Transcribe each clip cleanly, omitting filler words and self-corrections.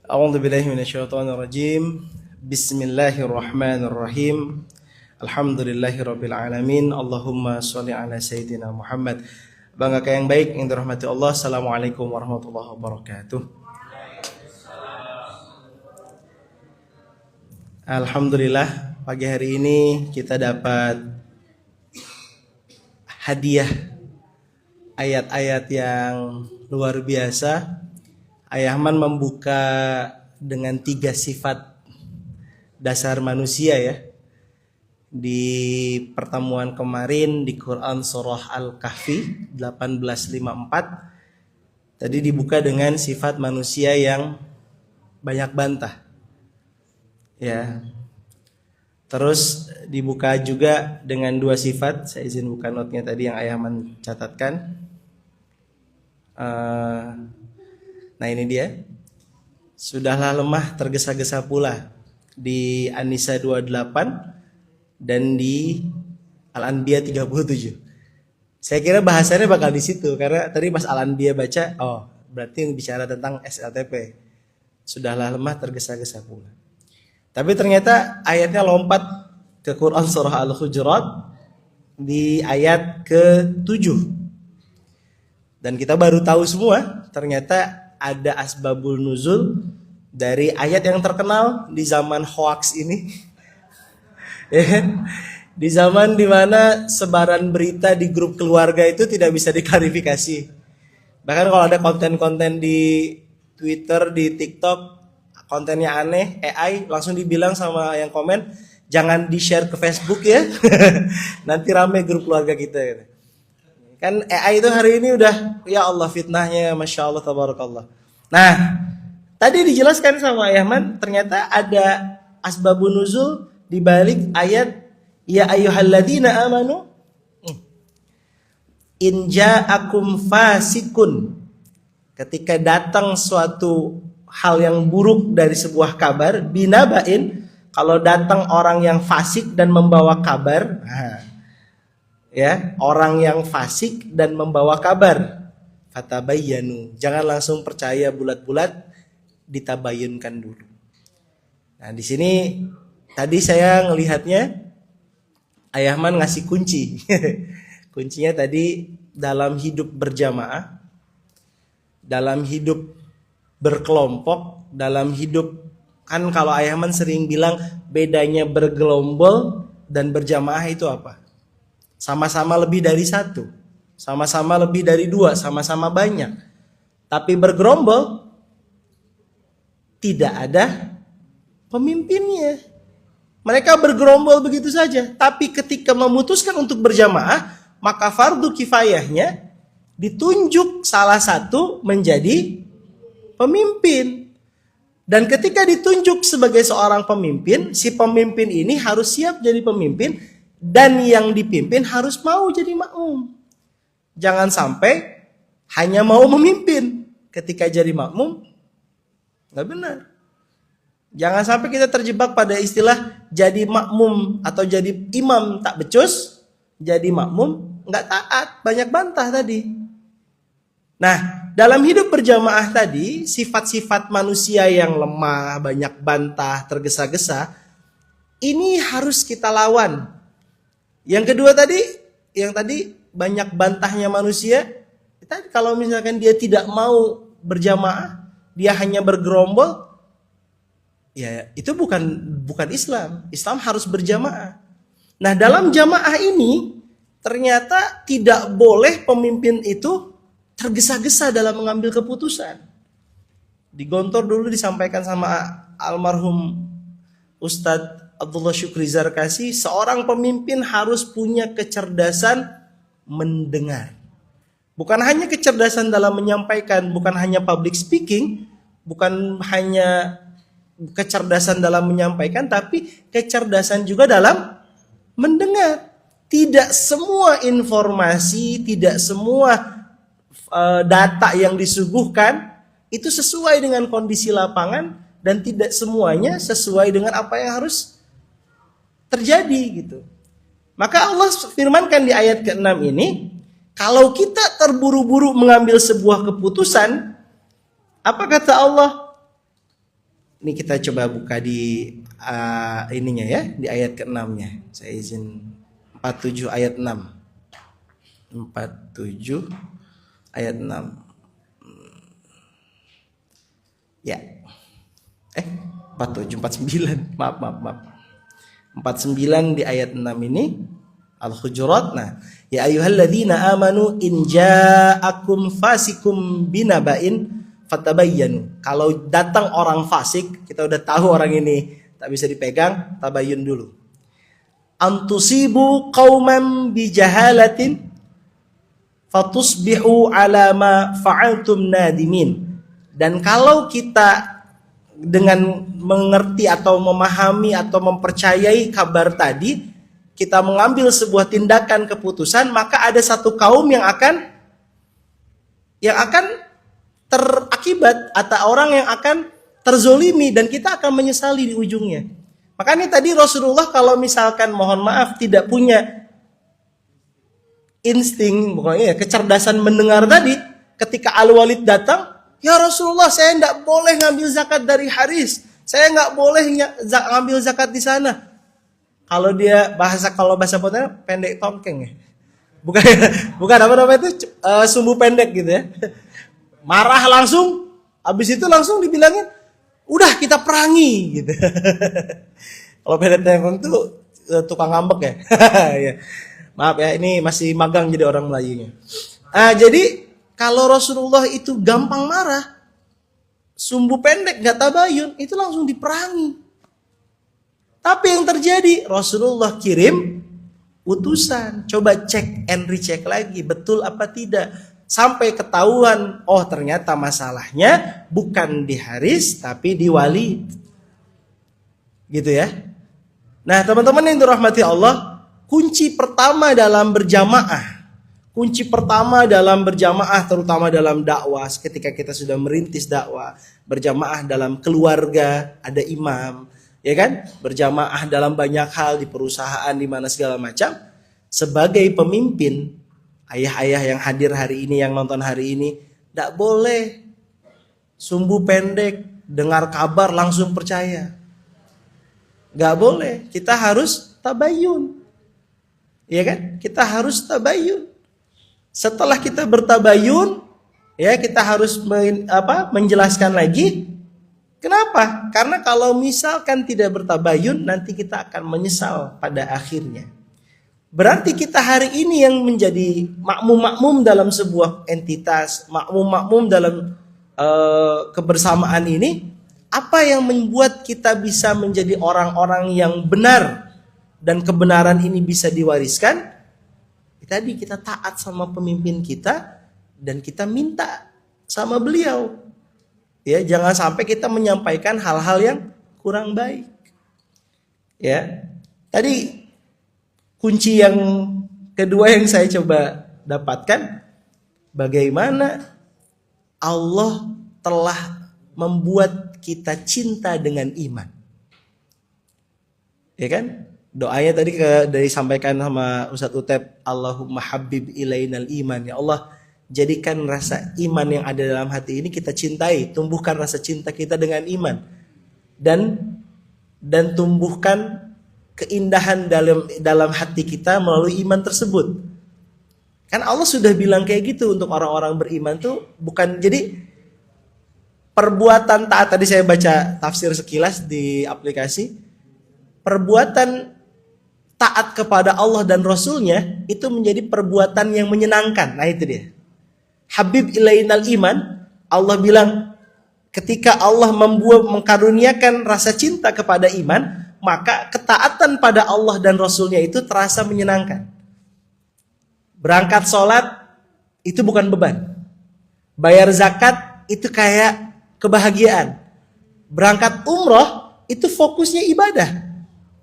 A'udzu billahi minasyaitonir rajim. Bismillahirrahmanirrahim. Alhamdulillahirabbil alamin. Allahumma shalli ala sayyidina Muhammad. Bangga yang baik yang dirahmati Allah. Assalamualaikum warahmatullahi wabarakatuh. Alhamdulillah, pagi hari ini kita dapat hadiah ayat-ayat yang luar biasa. Ayahman membuka dengan 3 sifat dasar manusia ya. Di pertemuan kemarin di Quran surah Al-Kahfi 1854 tadi dibuka dengan sifat manusia yang banyak bantah. Ya. Terus dibuka juga dengan 2 sifat. Saya izin buka notnya tadi yang Ayahman catatkan. Nah ini dia. Sudahlah lemah tergesa-gesa pula di An-Nisa 28 dan di Al-Anbiya 37. Saya kira bahasannya bakal di situ karena tadi pas Al-Anbiya baca, oh berarti yang bicara tentang SLTP. Sudahlah lemah tergesa-gesa pula. Tapi ternyata ayatnya lompat ke Quran surah Al-Hujurat di ayat ke-7. Dan kita baru tahu semua ternyata ada asbabul nuzul dari ayat yang terkenal di zaman hoax ini. Di zaman dimana sebaran berita di grup keluarga itu tidak bisa diklarifikasi. Bahkan kalau ada konten-konten di Twitter, di TikTok, kontennya aneh, AI langsung dibilang sama yang komen, jangan di-share ke Facebook ya. Nanti rame grup keluarga kita gitu. Kan AI itu hari ini udah, ya Allah fitnahnya, Masya Allah, tabarakallah. Nah, tadi dijelaskan sama Ayahman, ternyata ada asbabun nuzul di balik ayat ya ayyuhalladzina amanu in ja'akum fasikun. Ketika datang suatu hal yang buruk dari sebuah kabar, binabain, kalau datang orang yang fasik dan membawa kabar, ya, orang yang fasik dan membawa kabar, fatabayyanu, jangan langsung percaya bulat-bulat, ditabayyunkan dulu. Nah, di sini tadi saya ngelihatnya Ayahman ngasih kunci. Kuncinya tadi dalam hidup berjamaah, dalam hidup berkelompok, dalam hidup, kan kalau Ayahman sering bilang bedanya bergelombol dan berjamaah itu apa? Sama-sama lebih dari 1, sama-sama lebih dari 2, sama-sama banyak. Tapi bergerombol tidak ada pemimpinnya. Mereka bergerombol begitu saja. Tapi ketika memutuskan untuk berjamaah, maka fardu kifayahnya ditunjuk salah satu menjadi pemimpin. Dan ketika ditunjuk sebagai seorang pemimpin, si pemimpin ini harus siap jadi pemimpin dan yang dipimpin harus mau jadi makmum. Jangan sampai hanya mau memimpin, ketika jadi makmum nggak benar. Jangan sampai kita terjebak pada istilah jadi makmum atau jadi imam tak becus, jadi makmum nggak taat, banyak bantah tadi. Nah, dalam hidup berjamaah tadi, sifat-sifat manusia yang lemah, banyak bantah, tergesa-gesa, ini harus kita lawan. Yang kedua tadi, yang tadi banyak bantahnya manusia, tadi kalau misalkan dia tidak mau berjamaah, dia hanya bergerombol, ya itu bukan Islam. Islam harus berjamaah. Nah, dalam jamaah ini ternyata tidak boleh pemimpin itu tergesa-gesa dalam mengambil keputusan. Di Gontor dulu disampaikan sama almarhum Ustadz Abdullah Syukri Zarkasi, seorang pemimpin harus punya kecerdasan mendengar. Bukan hanya kecerdasan dalam menyampaikan, bukan hanya public speaking, bukan hanya kecerdasan dalam menyampaikan, tapi kecerdasan juga dalam mendengar. Tidak semua informasi, tidak semua data yang disuguhkan itu sesuai dengan kondisi lapangan dan tidak semuanya sesuai dengan apa yang harus terjadi gitu. Maka Allah firmankan di ayat ke-6 ini, kalau kita terburu-buru mengambil sebuah keputusan, apa kata Allah? Ini kita coba buka di ininya ya, di ayat ke-6-nya. Saya izin 47 ayat 6. 47 ayat 6. Ya. 47 49. Maaf. 49 di ayat 6 ini Al-Hujurat. Nah, ya ayyuhalladzina amanu in ja'akum fasikum binaba'in fatabayyanu. Kalau datang orang fasik, kita udah tahu orang ini tak bisa dipegang, tabayyun dulu. Antusibu qauman bijahalatin fatusbihu ala ma fa'altum nadimin. Dan kalau kita dengan mengerti atau memahami atau mempercayai kabar tadi, kita mengambil sebuah tindakan keputusan, maka ada satu kaum yang akan terakibat, atau orang yang akan terzolimi, dan kita akan menyesali di ujungnya. Makanya tadi Rasulullah kalau misalkan mohon maaf tidak punya insting, pokoknya kecerdasan mendengar tadi, ketika Al-Walid datang, ya Rasulullah, saya tidak boleh ngambil zakat dari Haris, saya nggak boleh ngambil zakat di sana. Kalau bahasa Pontianak pendek tongkeng ya, bukan apa itu sumbu pendek gitu ya. Marah langsung, habis itu langsung dibilangin, udah kita perangi gitu. Kalau pendek tongkeng itu tukang ngambek ya. Ya. Maaf ya, ini masih magang jadi orang Melayunya. Jadi kalau Rasulullah itu gampang marah, sumbu pendek gak tabayun, itu langsung diperangi. Tapi yang terjadi, Rasulullah kirim utusan, coba cek and recheck lagi, betul apa tidak, sampai ketahuan, oh ternyata masalahnya bukan di Haris tapi di Walid, gitu ya. Nah teman-teman yang dirahmati Allah, kunci pertama dalam berjamaah, terutama dalam dakwah, ketika kita sudah merintis dakwah, berjamaah dalam keluarga, ada imam, ya kan? Berjamaah dalam banyak hal di perusahaan, di mana segala macam. Sebagai pemimpin, ayah-ayah yang hadir hari ini, yang nonton hari ini, tidak boleh sumbu pendek, dengar kabar langsung percaya. Gak boleh, kita harus tabayun. Ya kan? Kita harus tabayun. Setelah kita bertabayun, ya kita harus menjelaskan lagi. Kenapa? Karena kalau misalkan tidak bertabayun, nanti kita akan menyesal pada akhirnya. Berarti kita hari ini yang menjadi makmum-makmum dalam sebuah entitas, makmum-makmum dalam kebersamaan ini, apa yang membuat kita bisa menjadi orang-orang yang benar dan kebenaran ini bisa diwariskan? Tadi kita taat sama pemimpin kita dan kita minta sama beliau. Ya, jangan sampai kita menyampaikan hal-hal yang kurang baik. Ya. Tadi kunci yang kedua yang saya coba dapatkan, bagaimana Allah telah membuat kita cinta dengan iman. Ya kan? Doanya tadi disampaikan sama Ustadz Utep, Allahumma habib ilainal iman. Ya Allah, jadikan rasa iman yang ada dalam hati ini kita cintai, tumbuhkan rasa cinta kita dengan iman, dan tumbuhkan keindahan dalam hati kita melalui iman tersebut. Kan Allah sudah bilang kayak gitu untuk orang-orang beriman tuh, bukan jadi perbuatan taat. Tadi saya baca tafsir sekilas di aplikasi, perbuatan taat kepada Allah dan Rasulnya itu menjadi perbuatan yang menyenangkan. Nah itu dia. Habib ilainal iman, Allah bilang ketika Allah mengkaruniakan rasa cinta kepada iman, maka ketaatan pada Allah dan Rasulnya itu terasa menyenangkan. Berangkat sholat itu bukan beban. Bayar zakat itu kayak kebahagiaan. Berangkat umroh itu fokusnya ibadah.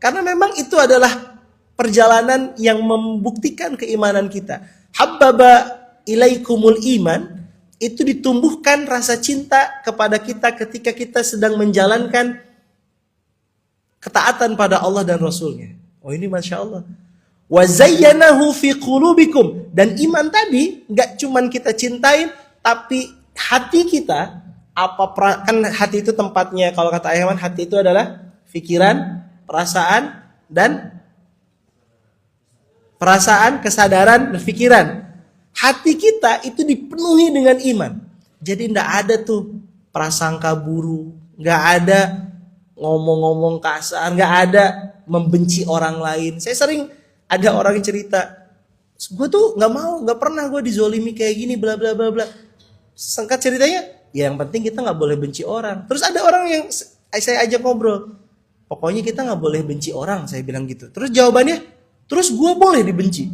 Karena memang itu adalah perjalanan yang membuktikan keimanan kita. Habbaba ilaikumul iman, itu ditumbuhkan rasa cinta kepada kita ketika kita sedang menjalankan ketaatan pada Allah dan Rasulnya. Oh ini Masya Allah. Wa zayyanahu fi qulubikum. Dan iman tadi gak cuman kita cintain, tapi hati kita kan hati itu tempatnya, kalau kata Ayman, hati itu adalah pikiran, perasaan, kesadaran, dan pikiran. Hati kita itu dipenuhi dengan iman. Jadi tidak ada tuh prasangka buruk, nggak ada ngomong-ngomong kasar, nggak ada membenci orang lain. Saya sering ada orang yang cerita, gue tuh nggak pernah gue dizolimi kayak gini, bla bla bla bla. Singkat ceritanya, ya yang penting kita nggak boleh benci orang. Terus ada orang yang saya ajak ngobrol, pokoknya kita nggak boleh benci orang, saya bilang gitu. Terus jawabannya, terus gue boleh dibenci?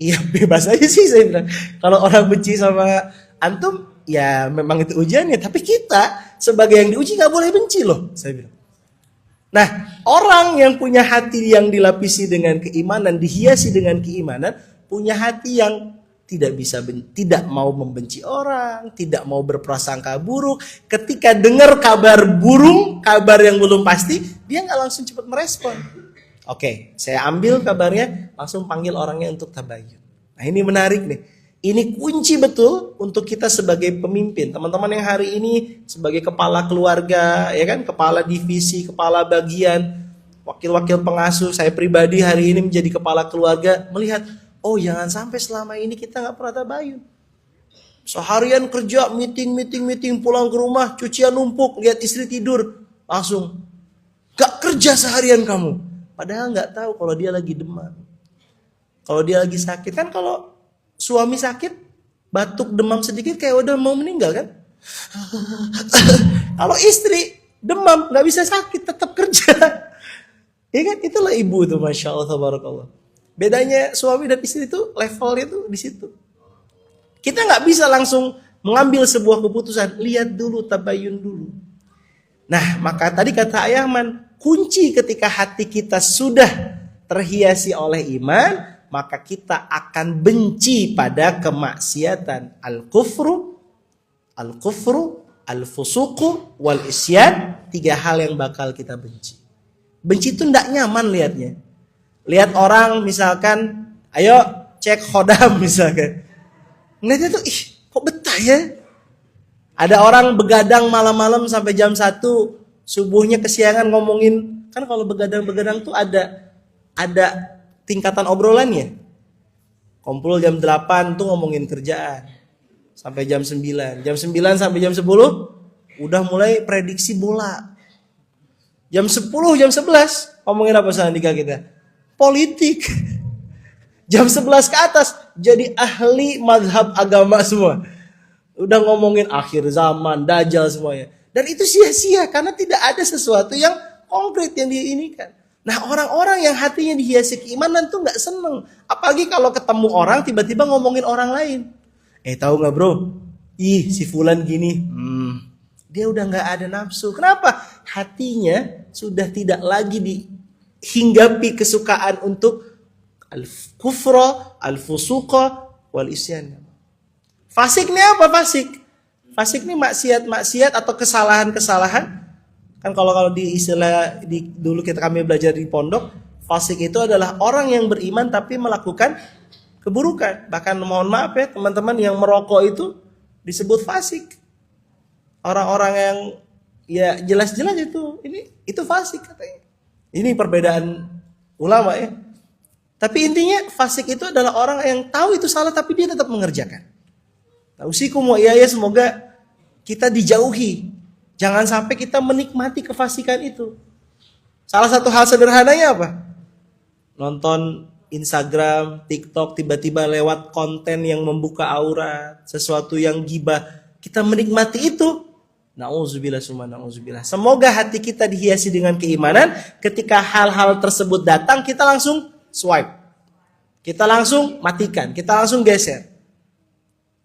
Iya bebas aja sih, saya bilang. Kalau orang benci sama antum, ya memang itu ujiannya. Tapi kita sebagai yang diuji nggak boleh benci loh, saya bilang. Nah, orang yang punya hati yang dilapisi dengan keimanan, dihiasi dengan keimanan, punya hati yang tidak mau membenci orang, tidak mau berprasangka buruk. Ketika dengar kabar burung, kabar yang belum pasti, dia nggak langsung cepat merespon. Oke, saya ambil kabarnya, langsung panggil orangnya untuk tabayyun. Nah, ini menarik nih. Ini kunci betul untuk kita sebagai pemimpin. Teman-teman yang hari ini sebagai kepala keluarga, ya kan, kepala divisi, kepala bagian, wakil-wakil pengasuh, saya pribadi hari ini menjadi kepala keluarga, melihat, oh jangan sampai selama ini kita nggak pernah tabayun. Seharian kerja, meeting, pulang ke rumah, cucian numpuk, lihat istri tidur, langsung gak kerja seharian kamu. Padahal nggak tahu kalau dia lagi demam, kalau dia lagi sakit. Kan kalau suami sakit, batuk, demam sedikit kayak udah mau meninggal kan. Kalau istri demam nggak bisa sakit, tetap kerja. Ya kan, itulah ibu tuh, masya Allah, tabarakallah. Bedanya suami dan istri itu levelnya tuh di situ. Kita nggak bisa langsung mengambil sebuah keputusan, lihat dulu, tabayun dulu. Nah, maka tadi kata Ayman, kunci ketika hati kita sudah terhiasi oleh iman, maka kita akan benci pada kemaksiatan. Al-kufru, al-fusuqu, wal isyan. 3 hal yang bakal kita benci. Benci itu tidak nyaman lihatnya. Lihat orang misalkan, ayo cek khodam misalkan. Ngeliatnya tuh, kok betah ya. Ada orang begadang malam-malam sampai jam 1, subuhnya kesiangan ngomongin. Kan kalau begadang-begadang tuh ada tingkatan obrolannya. Kumpul jam 8 tuh ngomongin kerjaan sampai jam 9. Jam 9 sampai jam 10 udah mulai prediksi bola. Jam 10, jam 11 ngomongin apa selanjutnya kita? Politik. Jam 11 ke atas jadi ahli mazhab agama semua. Udah ngomongin akhir zaman, dajjal semuanya. Dan itu sia-sia karena tidak ada sesuatu yang konkret yang diinikan. Nah, orang-orang yang hatinya dihiasi keimanan tuh nggak seneng. Apalagi kalau ketemu orang tiba-tiba ngomongin orang lain. Tahu nggak bro? Si fulan gini. Dia udah nggak ada nafsu. Kenapa? Hatinya sudah tidak lagi dihinggapi kesukaan untuk al-kufra, al-fusuqa, wal isyan. Fasik ini apa fasik? Fasik ini maksiat atau kesalahan-kesalahan. Kan kalau di istilah dulu kami belajar di pondok, fasik itu adalah orang yang beriman tapi melakukan keburukan. Bahkan mohon maaf ya teman-teman, yang merokok itu disebut fasik. Orang-orang yang ya jelas-jelas itu fasik katanya. Ini perbedaan ulama ya. Tapi intinya fasik itu adalah orang yang tahu itu salah tapi dia tetap mengerjakan. Tausikum wa iyaya, semoga kita dijauhi. Jangan sampai kita menikmati kefasikan itu. Salah satu hal sederhananya apa? Nonton Instagram, TikTok, tiba-tiba lewat konten yang membuka aurat, sesuatu yang gibah. Kita menikmati itu. Na'udzubillah summa na'udzubillah. Semoga hati kita dihiasi dengan keimanan. Ketika hal-hal tersebut datang, kita langsung swipe. Kita langsung matikan, kita langsung geser.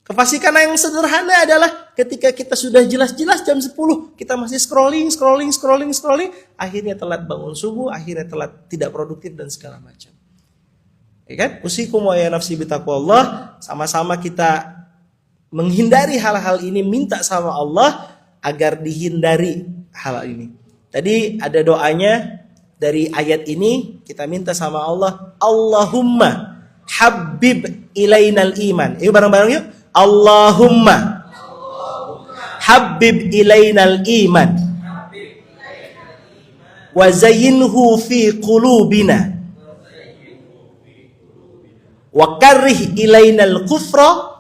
Kefasikan yang sederhana adalah ketika kita sudah jelas-jelas jam 10, kita masih scrolling, akhirnya telat bangun subuh, akhirnya telat tidak produktif dan segala macam. Ya kan? Usikum wa ya nafsi bitaqwallah, sama-sama kita menghindari hal-hal ini, minta sama Allah agar dihindari hal ini. Tadi ada doanya dari ayat ini, kita minta sama Allah, Allahumma habib ilainal iman. Yuk bareng-bareng yuk. Allahumma Habib ilainal iman wa zayyinhu fi qulubina wa karrih ilainal kufra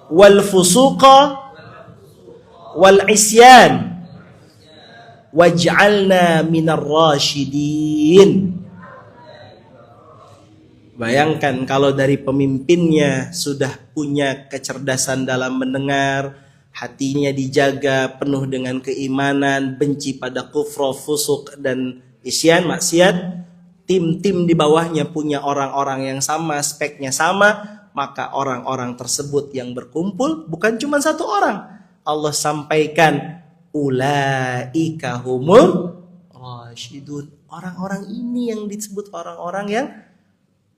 wal fusuqa wal isyan waj'alna minar rasyidin. Bayangkan kalau dari pemimpinnya sudah punya kecerdasan dalam mendengar, hatinya dijaga penuh dengan keimanan, benci pada kufur, fusuk dan isyan, maksiat. Tim-tim di bawahnya punya orang-orang yang sama, speknya sama, maka orang-orang tersebut yang berkumpul bukan cuma satu orang. Allah sampaikan ulaika humul rasyidun. Orang-orang ini yang disebut orang-orang yang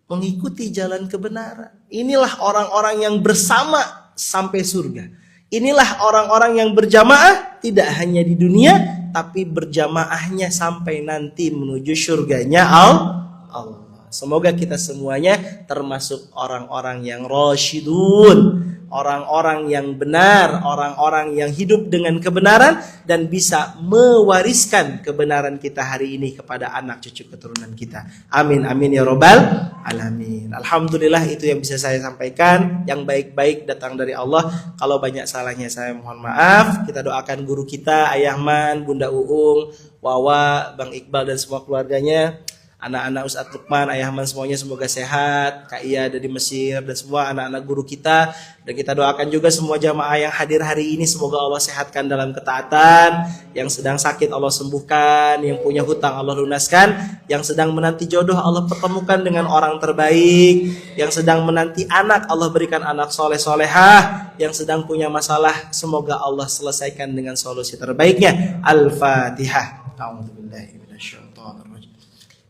mengikuti jalan kebenaran. Inilah orang-orang yang bersama sampai surga. Inilah orang-orang yang berjamaah tidak hanya di dunia, tapi berjamaahnya sampai nanti menuju surganya Allah. Semoga kita semuanya termasuk orang-orang yang rasyidun, orang-orang yang benar, orang-orang yang hidup dengan kebenaran dan bisa mewariskan kebenaran kita hari ini kepada anak cucu keturunan kita. Amin amin ya robbal alamin. Alhamdulillah, itu yang bisa saya sampaikan. Yang baik-baik datang dari Allah. Kalau banyak salahnya saya mohon maaf. Kita doakan guru kita, Ayahman, Bunda Uung, Wawa, Bang Iqbal dan semua keluarganya. Anak-anak Ustadz Lukman, Ayahman semuanya semoga sehat. Kak Iya ada di Mesir dan semua anak-anak guru kita. Dan kita doakan juga semua jamaah yang hadir hari ini, semoga Allah sehatkan dalam ketaatan. Yang sedang sakit Allah sembuhkan, yang punya hutang Allah lunaskan, yang sedang menanti jodoh Allah pertemukan dengan orang terbaik, yang sedang menanti anak Allah berikan anak soleh solehah, yang sedang punya masalah semoga Allah selesaikan dengan solusi terbaiknya. Al-Fatihah. A'udzubillahi minasyaitonir rajim.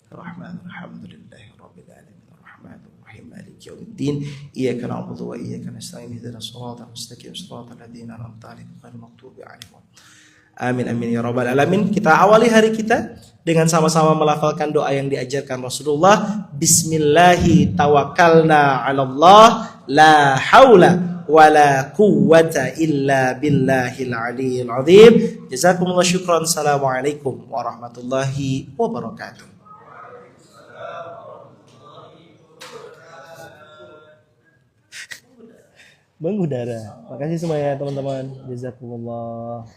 Ar-Rahman alhamdulillahi rabbil alamin ar-Rahmanir rahim maliki yaumiddin iyyaka na'budu wa iyyaka nasta'in ihdinas siratal mustaqim siratal ladzina an'amta 'alaihim ghairil maghdubi 'alaihim. Amin amin ya rabbal alamin. Kita awali hari kita dengan sama-sama melafalkan doa yang diajarkan Rasulullah. Bismillahi tawakkalna 'alallah la haula wala quwwata illa billahil aliyyil azim. Jazakumullah syukran. Assalamualaikum warahmatullahi wabarakatuh. Mengudara. Makasih semuanya teman-teman. Jazakumullah.